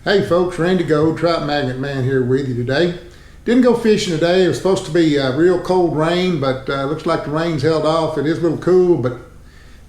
Hey folks, Randy Gold, Trout Magnet Man here with you today. Didn't go fishing today. It was supposed to be real cold rain, but looks like the rain's held off. It is a little cool, but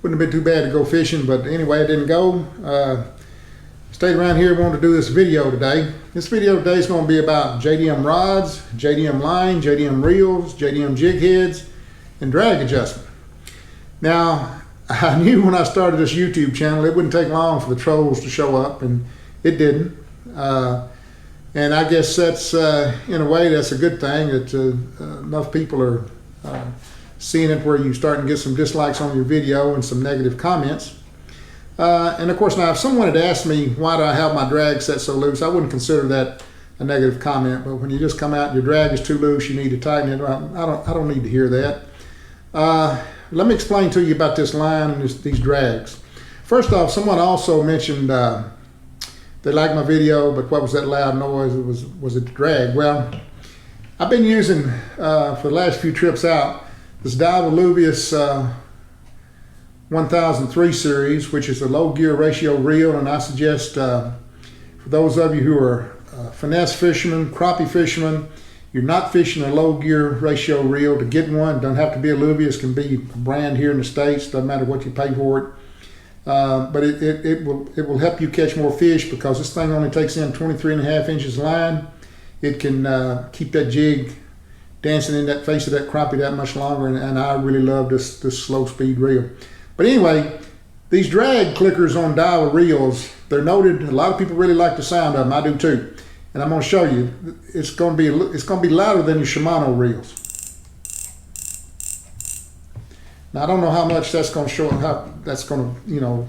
wouldn't have been too bad to go fishing. But anyway, I didn't go. Stayed around here, wanted to do this video today. This video today is going to be about JDM rods, JDM line, JDM reels, JDM jig heads, and drag adjustment. Now, I knew when I started this YouTube channel, it wouldn't take long for the trolls to show up, and it didn't. And I guess that's, in a way, that's a good thing that enough people are seeing it where you're starting to get some dislikes on your video and some negative comments. And of course, now if someone had asked me why do I have my drag set so loose, I wouldn't consider that a negative comment. But when you just come out and your drag is too loose, you need to tighten it. I don't need to hear that. Let me explain to you about this line and these drags. First off, someone also mentioned they liked my video, but what was that loud noise? Was it the drag? Well, I've been using, for the last few trips out, this Daiwa 1003 series, which is a low gear ratio reel, and I suggest for those of you who are finesse fishermen, crappie fishermen, you're not fishing a low gear ratio reel, to get one. Don't have to be alluvius, can be a brand here in the States, doesn't matter what you pay for it. But it will help you catch more fish, because this thing only takes in 23.5 inches line. It can keep that jig dancing in that face of that crappie that much longer, and I really love this slow speed reel. But anyway, these drag clickers on Daiwa reels, they're noted. A lot of people really like the sound of them. I do too. And I'm going to show you. It's going to be louder than your Shimano reels. Now I don't know how much that's going to show, how that's going to, you know,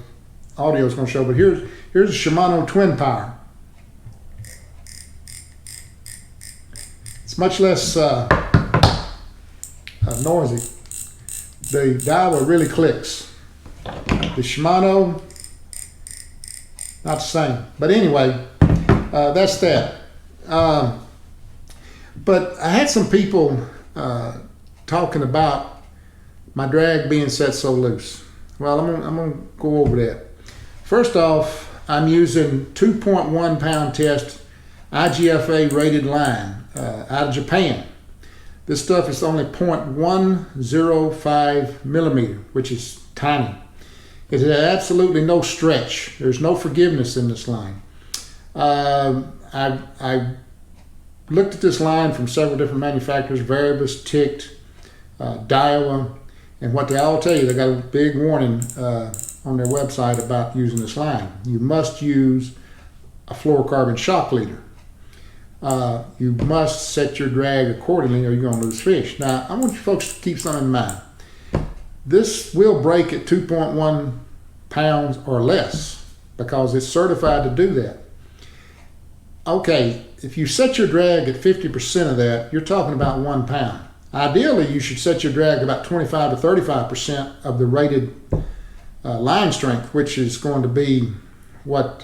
audio is going to show, but here's a Shimano Twin Power. It's much less noisy. The Daiwa really clicks. The Shimano, not the same. But anyway, that's that. But I had some people talking about my drag being set so loose. Well, I'm gonna go over that. First off, I'm using 2.1 pound test IGFA rated line out of Japan. This stuff is only 0.105 millimeter, which is tiny. It has absolutely no stretch. There's no forgiveness in this line. I looked at this line from several different manufacturers: Variabus, Ticked, Daiwa. And what they all tell you, they got a big warning on their website about using this line. You must use a fluorocarbon shock leader. You must set your drag accordingly, or you're going to lose fish. Now, I want you folks to keep something in mind. This will break at 2.1 pounds or less, because it's certified to do that. Okay, if you set your drag at 50% of that, you're talking about 1 pound. Ideally, you should set your drag about 25 to 35% of the rated line strength, which is going to be what,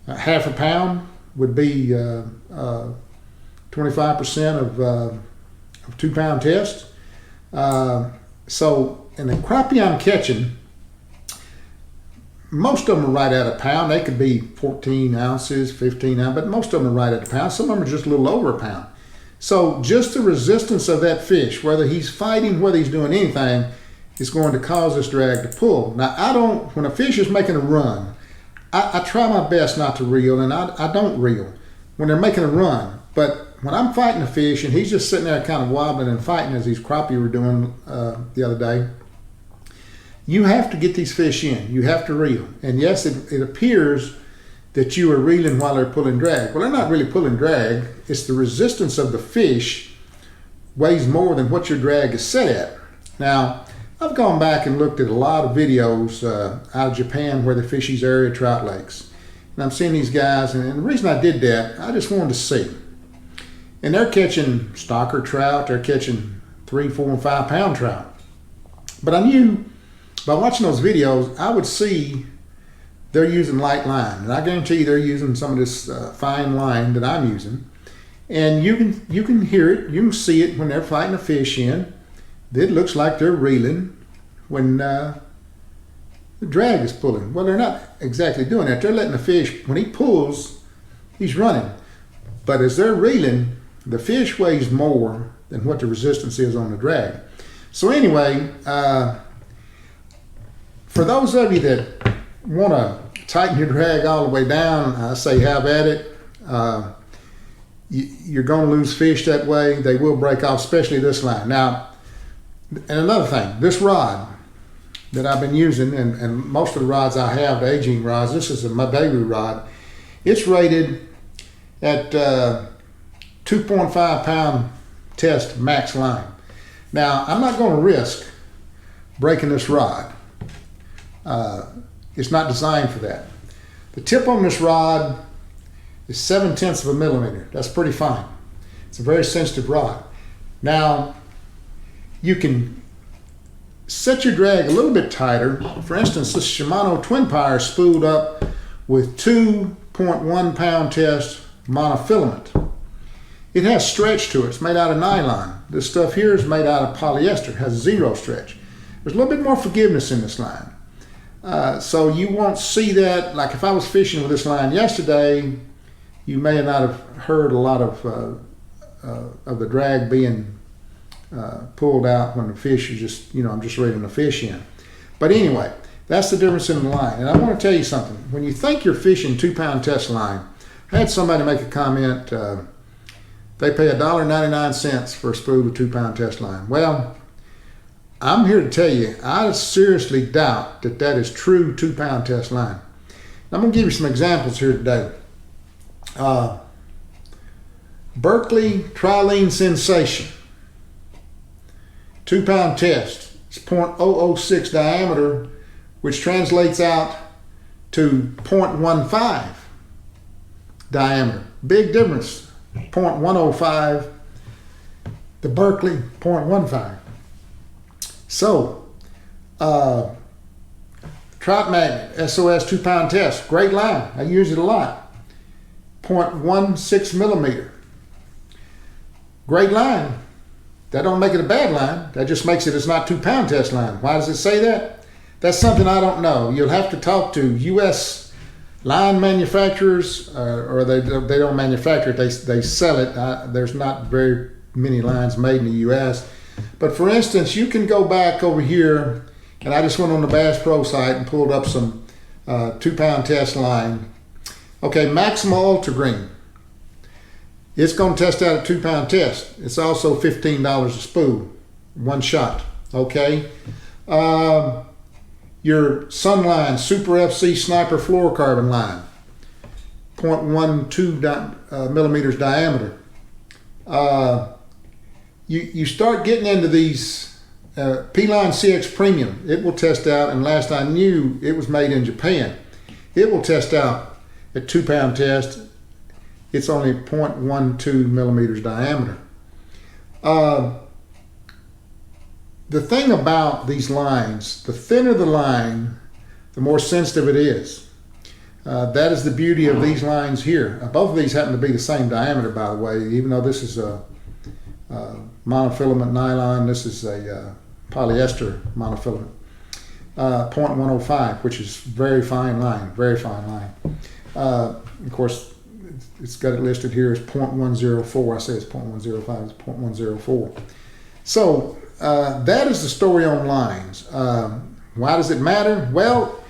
half a pound would be 25% of 2 pound test. So in the crappie I'm catching, most of them are right at a pound. They could be 14 ounces, 15 ounces, but most of them are right at a pound. Some of them are just a little over a pound. So just the resistance of that fish, whether he's fighting, whether he's doing anything, is going to cause this drag to pull. Now, when a fish is making a run, I try my best not to reel, and I don't reel when they're making a run. But when I'm fighting a fish and he's just sitting there kind of wobbling and fighting, as these crappie were doing the other day, you have to get these fish in. You have to reel. And yes, it appears that you are reeling while they're pulling drag. Well, they're not really pulling drag. It's the resistance of the fish weighs more than what your drag is set at. Now, I've gone back and looked at a lot of videos out of Japan where they fish these area trout lakes. And I'm seeing these guys, and the reason I did that, I just wanted to see. And they're catching stocker trout, they're catching 3, 4, and 5 pound trout. But I knew by watching those videos, I would see they're using light line, and I guarantee you they're using some of this fine line that I'm using. And you can hear it, you can see it when they're fighting a fish in. It looks like they're reeling when the drag is pulling. Well, they're not exactly doing that. They're letting the fish, when he pulls, he's running. But as they're reeling, the fish weighs more than what the resistance is on the drag. So anyway, for those of you that want to tighten your drag all the way down, I say have at it. You're going to lose fish that way. They will break off, especially this line. Now, and another thing, this rod that I've been using, and most of the rods I have, the aging rods, this is my baby rod. It's rated at 2.5 pound test max line. Now, I'm not going to risk breaking this rod. It's not designed for that. The tip on this rod is 0.7 of a millimeter. That's pretty fine. It's a very sensitive rod. Now, you can set your drag a little bit tighter. For instance, this Shimano Twin Power is spooled up with 2.1 pound test monofilament. It has stretch to it. It's made out of nylon. This stuff here is made out of polyester. It has zero stretch. There's a little bit more forgiveness in this line. So you won't see that. Like if I was fishing with this line yesterday, you may not have heard a lot of the drag being pulled out when the fish is just, I'm just reeling the fish in. But anyway, that's the difference in the line. And I want to tell you something. When you think you're fishing 2 pound test line, I had somebody make a comment, they pay $1.99 for a spool of 2 pound test line. Well, I'm here to tell you, I seriously doubt that that is true 2 pound test line. I'm going to give you some examples here today. Berkeley Trilene Sensation, 2 pound test. It's 0.006 diameter, which translates out to 0.15 diameter. Big difference. 0.105, the Berkeley 0.15. So, Trout Magnet SOS 2 pound test, great line. I use it a lot. 0.16 millimeter. Great line. That don't make it a bad line. That just makes it, it's not 2 pound test line. Why does it say that? That's something I don't know. You'll have to talk to U.S. line manufacturers, or they don't manufacture it, they sell it. There's not very many lines made in the U.S. But for instance, you can go back over here, and I just went on the Bass Pro site and pulled up some 2 pound test line. Okay, Maxima Ultra Green. It's going to test out a 2 pound test. It's also $15 a spool, one shot. Okay. Your Sunline Super FC Sniper Fluorocarbon line, 0.12 millimeters diameter. You start getting into these P-Line CX Premium. It will test out, and last I knew, it was made in Japan. It will test out at 2 pound test. It's only 0.12 millimeters diameter. The thing about these lines, the thinner the line, the more sensitive it is. That is the beauty of these lines here. Both of these happen to be the same diameter, by the way, even though this is a monofilament nylon, this is a polyester monofilament. 0.105, which is very fine line, very fine line. Of course, it's got it listed here as 0.104. I say it's 0.105, it's 0.104. So that is the story on lines. Why does it matter? Well,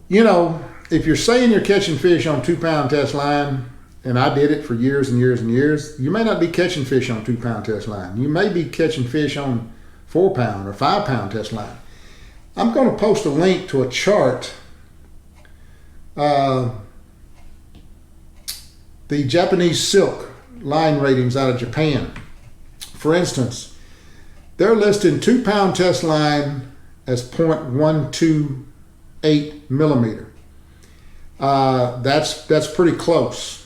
if you're saying you're catching fish on 2 pound test line, and I did it for years and years and years, you may not be catching fish on 2 pound test line. You may be catching fish on 4 pound or 5 pound test line. I'm going to post a link to a chart. The Japanese silk line ratings out of Japan. For instance, they're listing 2 pound test line as 0.128 millimeter. That's pretty close.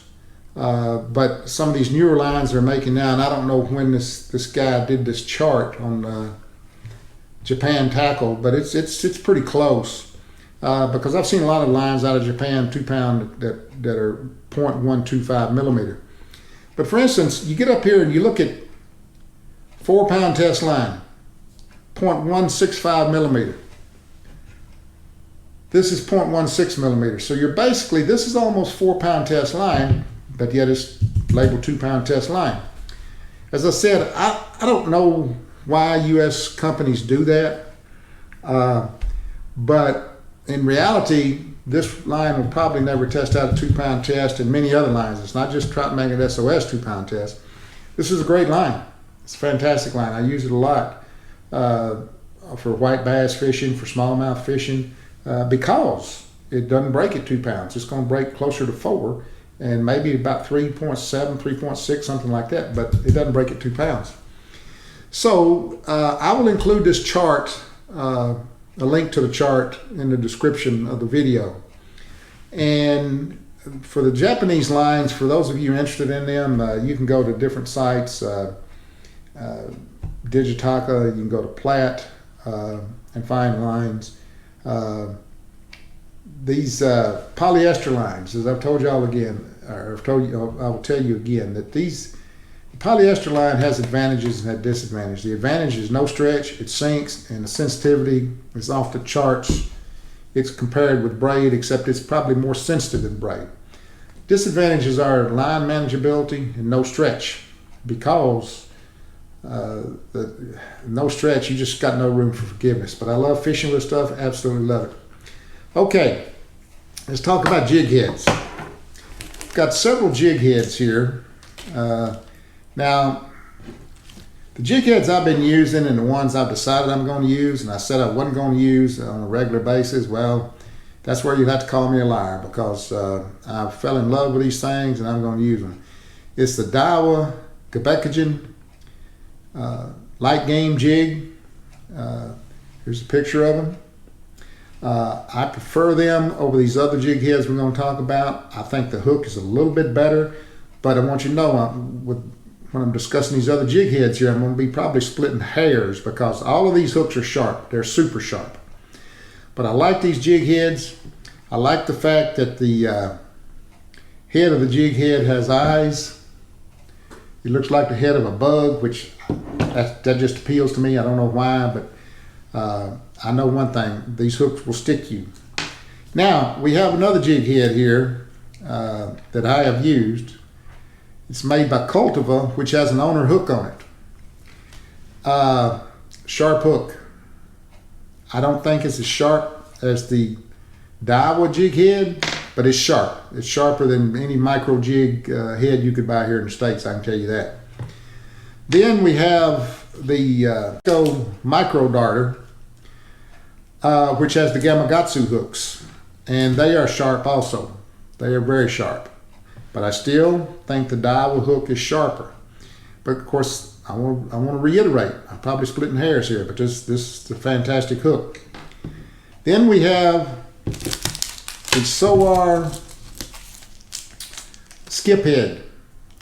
But some of these newer lines they're making now, and I don't know when this guy did this chart on Japan Tackle, but it's pretty close. Because I've seen a lot of lines out of Japan, 2 pound, that are 0.125 millimeter. But for instance, you get up here and you look at 4 pound test line, 0.165 millimeter. This is 0.16 millimeters. So you're basically, this is almost 4-pound test line, but yet it's labeled 2-pound test line. As I said, I don't know why U.S. companies do that, but in reality, this line will probably never test out a 2-pound test, and many other lines. It's not just Trout Magnet SOS 2-pound test. This is a great line. It's a fantastic line. I use it a lot for white bass fishing, for smallmouth fishing, because it doesn't break at 2 pounds. It's going to break closer to 4 and maybe about 3.7, 3.6, something like that, but it doesn't break at 2 pounds. So I will include this chart, a link to the chart in the description of the video. And for the Japanese lines, for those of you interested in them, you can go to different sites, Digitaka, you can go to Platt and find lines. These polyester lines, as I've told y'all again, or I will tell you again, that the polyester line has advantages and disadvantages. The advantage is no stretch, it sinks, and the sensitivity is off the charts. It's compared with braid, except it's probably more sensitive than braid. Disadvantages are line manageability and no stretch, because no stretch, you just got no room for forgiveness. But I love fishing with stuff, absolutely love it. Okay, let's talk about jig heads. Got several jig heads here. Now, the jig heads I've been using and the ones I've decided I'm going to use, and I said I wasn't going to use on a regular basis, well, that's where you'd have to call me a liar, because I fell in love with these things and I'm going to use them. It's the Daiwa Gebekijin light game jig. Here's a picture of them. I prefer them over these other jig heads we're going to talk about. I think the hook is a little bit better, but I want you to know when I'm discussing these other jig heads here, I'm going to be probably splitting hairs, because all of these hooks are sharp. They're super sharp. But I like these jig heads. I like the fact that the head of the jig head has eyes. It looks like the head of a bug, which that just appeals to me. I don't know why, but I know one thing, these hooks will stick you. Now, we have another jig head here that I have used. It's made by Cultiva, which has an owner hook on it. Sharp hook. I don't think it's as sharp as the Daiwa jig head, but it's sharp. It's sharper than any micro jig head you could buy here in the States, I can tell you that. Then we have the Micro Darter, which has the Gamakatsu hooks, and they are sharp also. They are very sharp, but I still think the Daiwa hook is sharper. But of course, I want to reiterate, I'm probably splitting hairs here, but this is a fantastic hook. Then we have the Soar skip head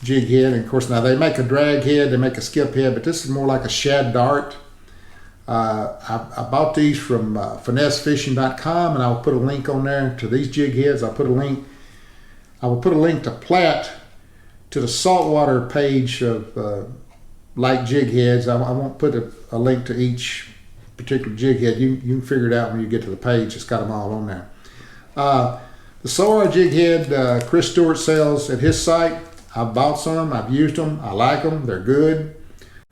jig head, and of course now they make a drag head, they make a skip head, but this is more like a shad dart. I bought these from finessefishing.com, and I'll put a link on there to these jig heads. I will put a link to Platt, to the saltwater page of light jig heads. I won't put a link to each particular jig head. You can figure it out when you get to the page. It's got them all on there. The Soar jig head, Chris Stewart sells at his site. I've bought some. I've used them. I like them. They're good.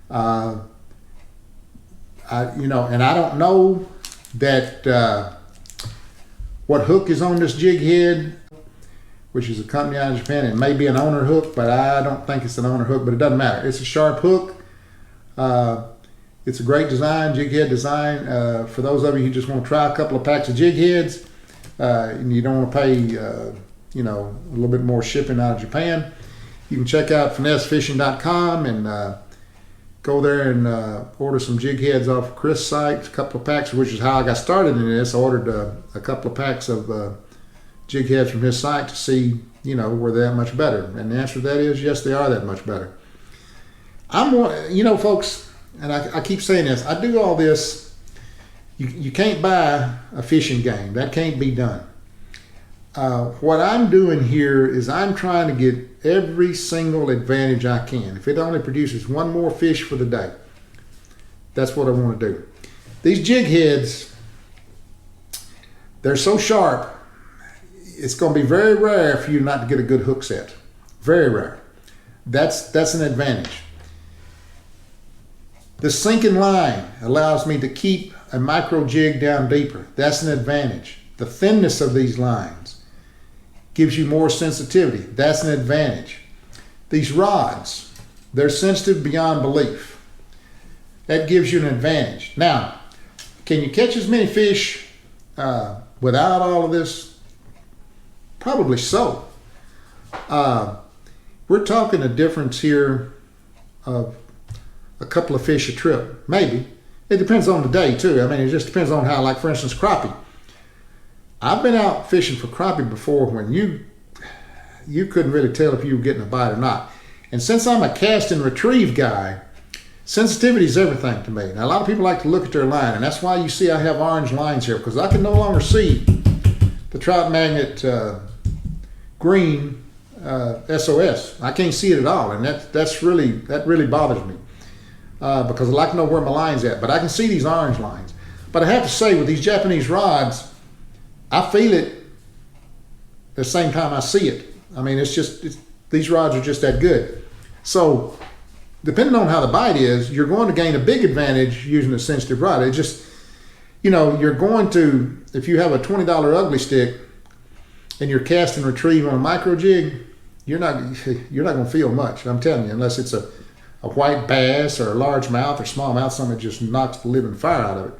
And I don't know that what hook is on this jig head, which is a company out of Japan. It may be an owner hook, but I don't think it's an owner hook, but it doesn't matter. It's a sharp hook. It's a great design, jig head design. For those of you who just want to try a couple of packs of jig heads, and you don't want to pay, a little bit more shipping out of Japan, you can check out finessefishing.com and go there and order some jig heads off Chris' site, a couple of packs, which is how I got started in this. I ordered a couple of packs of jig heads from his site to see, were they that much better? And the answer to that is yes, they are that much better. Folks, and I keep saying this, I do all this. You can't buy a fishing game. That can't be done. What I'm doing here is I'm trying to get every single advantage I can. If it only produces one more fish for the day, that's what I want to do. These jig heads they're so sharp, it's going to be very rare for you not to get a good hook set. Very rare. That's an advantage. The sinking line allows me to keep a micro jig down deeper. That's an advantage. The thinness of these lines gives you more sensitivity. That's an advantage. These rods, they're sensitive beyond belief. That gives you an advantage. Now, can you catch as many fish without all of this? Probably so. We're talking a difference here of a couple of fish a trip, maybe. It depends on the day too. I mean, it just depends on how, like for instance, crappie. I've been out fishing for crappie before when you couldn't really tell if you were getting a bite or not. And since I'm a cast and retrieve guy, sensitivity is everything to me. Now, a lot of people like to look at their line, and that's why you see I have orange lines here, because I can no longer see the trout magnet green SOS. I can't see it at all, and that really bothers me because I like to know where my line's at. But I can see these orange lines. But I have to say, with these Japanese rods, I feel it at the same time I see it. I mean, these rods are just that good. So, depending on how the bite is, you're going to gain a big advantage using a sensitive rod. It just, you're going to, if you have a $20 ugly stick and you're cast and retrieve on a micro jig, you're not going to feel much. I'm telling you, unless it's a white bass or a largemouth or smallmouth, something that just knocks the living fire out of it.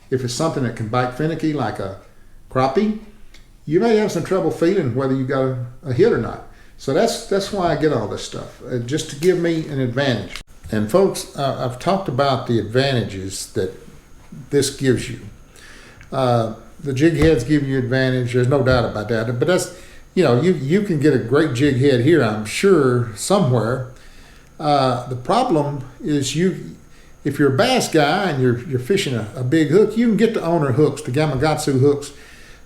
If it's something that can bite finicky like a crappie, you may have some trouble feeling whether you got a hit or not. So that's why I get all this stuff, just to give me an advantage. And folks, I've talked about the advantages that this gives you. The jig heads give you advantage. There's no doubt about that. But that's, you can get a great jig head here, I'm sure, somewhere. The problem is if you're a bass guy and you're fishing a big hook, you can get the owner hooks, the Gamakatsu hooks.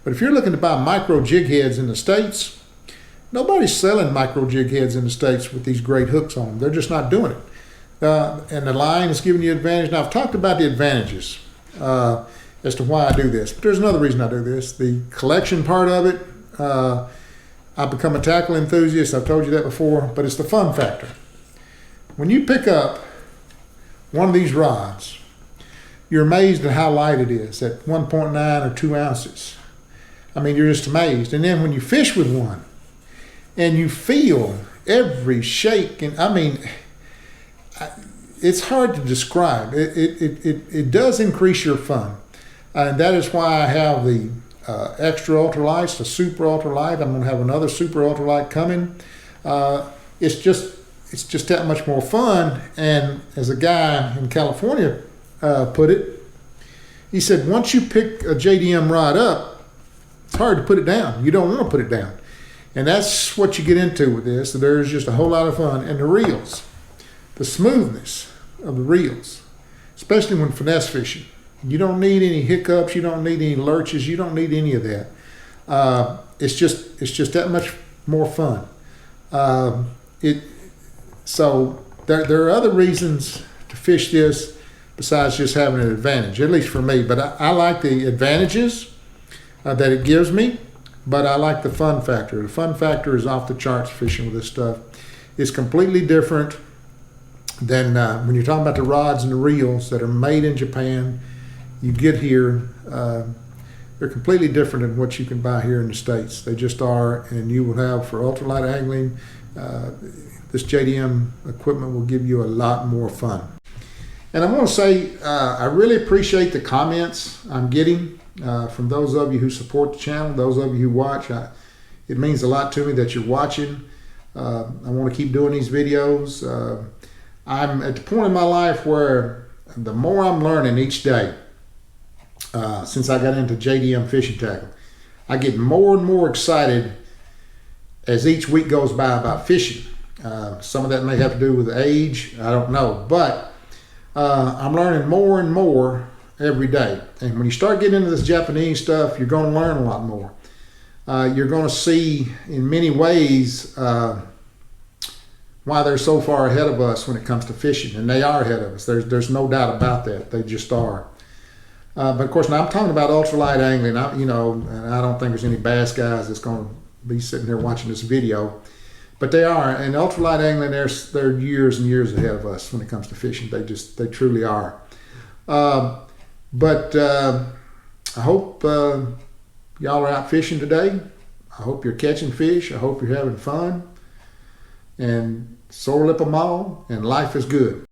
But if you're looking to buy micro jig heads in the States, nobody's selling micro jig heads in the States with these great hooks on them. They're just not doing it. And the line is giving you advantage. Now, I've talked about the advantages as to why I do this. But there's another reason I do this. The collection part of it, I've become a tackle enthusiast. I've told you that before. But it's the fun factor. When you pick up one of these rods, you're amazed at how light it is at 1.9 or 2 ounces. I mean, you're just amazed. And then when you fish with one and you feel every shake, and I mean, it's hard to describe. It does increase your fun. And that is why I have the extra ultralights, the super ultralight. I'm going to have another super ultralight coming. It's just that much more fun. And as a guy in California put it, he said, once you pick a JDM rod up, it's hard to put it down. You don't want to put it down. And that's what you get into with this. So there's just a whole lot of fun. And the reels, the smoothness of the reels, especially when finesse fishing. You don't need any hiccups. You don't need any lurches. You don't need any of that. It's just that much more fun. So there are other reasons to fish this besides just having an advantage, at least for me. But I like the advantages that it gives me, but I like the fun factor. The fun factor is off the charts fishing with this stuff. It's completely different than when you're talking about the rods and the reels that are made in Japan. You get here, they're completely different than what you can buy here in the States. They just are, and you will have for ultralight angling, this JDM equipment will give you a lot more fun. And I want to say, I really appreciate the comments I'm getting from those of you who support the channel, those of you who watch. It means a lot to me that you're watching. I want to keep doing these videos. I'm at the point in my life where the more I'm learning each day, since I got into JDM fishing tackle, I get more and more excited as each week goes by about fishing. Some of that may have to do with age, I don't know, but I'm learning more and more every day. And when you start getting into this Japanese stuff, you're going to learn a lot more. You're going to see in many ways why they're so far ahead of us when it comes to fishing, and they are ahead of us. There's no doubt about that. They just are. But of course, now I'm talking about ultralight angling. And I don't think there's any bass guys that's going to be sitting there watching this video, but they are. And ultralight angling, they're years and years ahead of us when it comes to fishing. They truly are. But I hope y'all are out fishing today. I hope you're catching fish. I hope you're having fun. And sore lip 'em all, and life is good.